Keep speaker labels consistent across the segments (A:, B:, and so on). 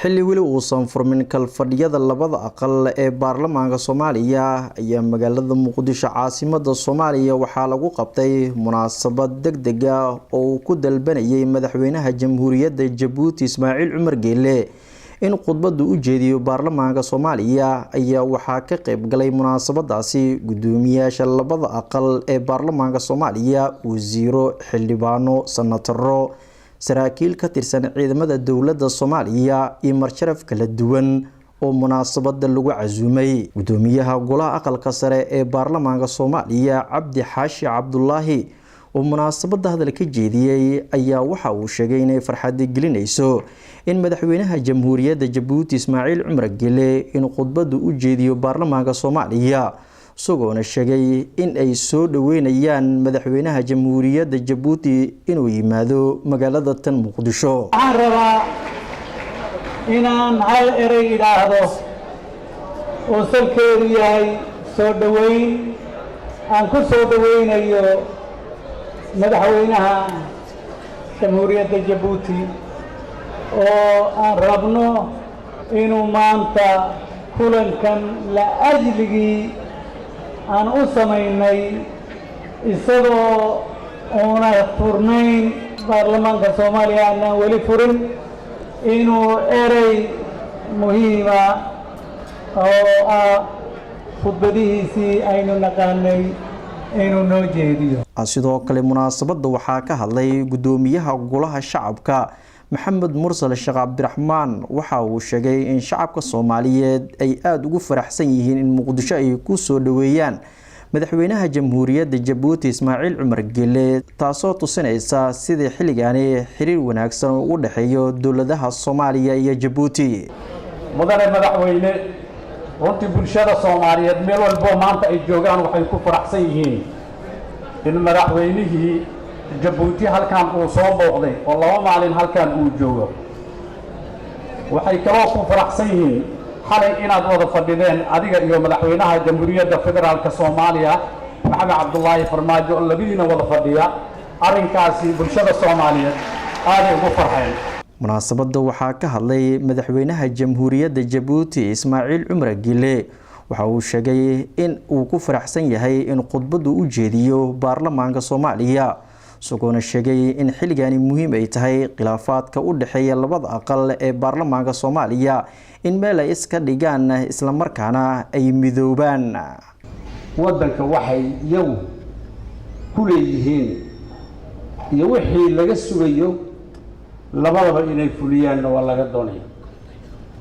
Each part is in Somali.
A: xilli weli uusan furmin kalfadhiyada labada aqal ee baarlamaanka Soomaaliya ayaa magaalada Muqdisho caasimada Soomaaliya waxaa lagu qabtay munaasabad degdeg ah oo uu ku dalbanayay madaxweynaha Jamhuuriyadda Jabuuti Ismaaciil Cumar Geele in khudbadu u jeediyo baarlamaanka Soomaaliya ayaa waxaa ka qayb galay munaasabadaasi gudoomiyaasha labada aqal ee baarlamaanka Soomaaliya wasiiro xildhibaano senataro saraakiil ka tirsan ciidamada dawladda Soomaaliya iyo marjaraf kala duwan oo munaasabada lagu casuumay gudoomiyaha golaha aqalka sare ee baarlamaanka Soomaaliya Cabdi Xaashi Cabdullaahi oo munaasabada hadal ka jeediyay ayaa waxa uu sheegay inay farxad gelinayso in madaxweynaha Jamhuuriyadda Jabuuti Ismaaciil Cumar Geele in khudbadu u jeediyo baarlamaanka Soomaaliya sugoona sheegay in ay soo dhaweynayaan madaxweynaha Jamhuuriyadda Jabuuti inuu yimaado magaalada tan Muqdisho.
B: waxaan rabaa inaan hal eray idhaahdo oo salkeedu yahay soo dhaweyn aan ku soo dhaweynayo madaxweynaha Jamhuuriyadda Jabuuti oo aan rabno inuu maanta kulankan la ajligii aan u samaynay isagoo una furnayn baarlamaanka Soomaaliya aan wali furin inuu eray muhiima oo khudbadihiisii aynu naqaanay inuu noo jeediyo.
A: sidoo kale munaasabada waxaa ka hadlay gudoomiyaha golaha shacabka Maxamed Mursal Sheekh Cabdiraxmaan waxa uu sheegay in shacabka Soomaaliyeed ay aad ugu faraxsan yihiin in Muqdisho ay ku soo dhaweeyaan madaxweynaha Jamhuuriyadda Jabuuti Ismaaciil Cumar Geele taasoo tusinaysa sidii xilligaani xiriir wanaagsan u dhaxeeyo dawladaha Soomaaliya iyo Jabuuti.
C: mudane madaxweyne runtii bulshada Soomaaliyeed meel walba maanta ay joogaan waxay ku faraxsan yihiin in madaxweynihii Jabuuti halkan uu soo booqday oo laba maalin halkan uu joogo. waxay kaloo ku faraxsan yihiin xalay inaad wada fadhideen adiga iyo madaxweynaha Jamhuuriyadda Federaalka Soomaaliya Maxamed Cabdullaahi Farmaajo oo labadiina wada fadhiya arrinkaasi bulshada Soomaaliyeed aad ugu farxeen.
A: munaasabada waxaa ka hadlay madaxweynaha Jamhuuriyadda Jabuuti Ismaaciil Cumar Geele waxa uu sheegay in uu ku faraxsan yahay in khudbadu u jeediyo baarlamaanka Soomaaliya sugoona sheegay in xilligaani muhiim ay tahay khilaafaadka u dhaxeeya labada aqal ee baarlamaanka Soomaaliya in meel ay iska dhigaan isla markaana ay midoobaan.
D: wadanka waxay iyagu ku leeyihiin iyo wixii laga sugayo labadaba inay fuliyaan waa laga doonayo.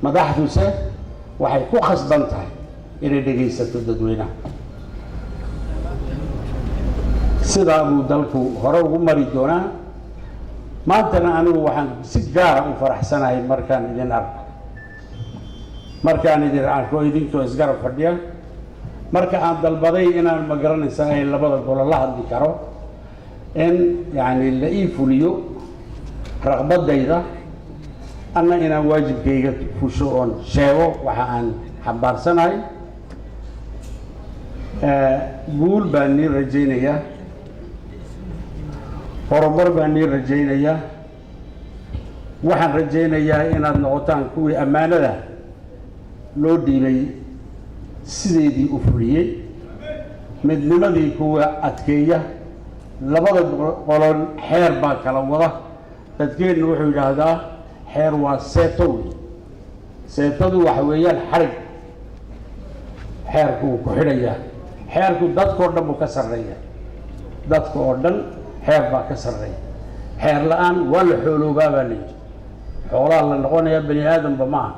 D: madaxduse waxay ku khasban tahay inay dhageysato dadweynaha. sidaa buu dalku hore ugu mari doonaa. maantana anigu waxaan si gaara u faraxsanahay markaan idin arko idinkoo isgarab fadhiya marka aan dalbaday inaan magaranaysaa ay labada golo la hadli karo in yani la ii fuliyo raqbadayda anna inaan waajibkayga fusho oon sheego waxa aan xambaarsanahay. guul baan nii rajaynayaa, horumar baan nii rajaynayaa. waxaan rajaynayaa inaad noqotaan kuwii ammaanada loo dhiibay sideedii u fuliyey, midnimadii kuwa adkeeya. labada qolon xeer baa kala wada. dadkeennu wuxuu yidhaahdaa xeer waa seeto wey. seetadu waxa weeyaan xarig xeerku uu ku xidhayaa. xeerku dadkoo dhan buu ka sarreeya. dadka oo dhan xeer baa ka sarreeya. xeer la-aan waa la xooloobaa baa layidhi. xoolaha la noqonayaa bani aadamba maaha.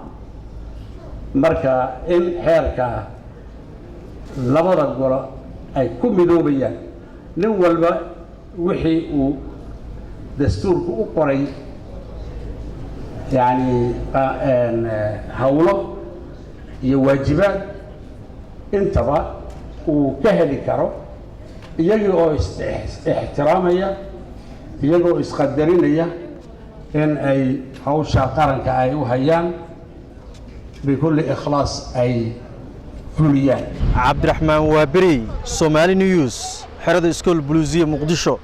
D: marka in xeerka labada golo ay ku midoobayaan nin walba wixii uu dastuurku u qoray yani hawlo iyo waajibaad intaba uu ka heli karo iyagii oo ixtiraamaya iyagoo isqadarinaya in ay hawsha qaranka ay u hayaan بكل إخلاص أي فليان.
A: عبد الرحمن وابري، Somali News، حرد إسكول بلوزية مقدشو.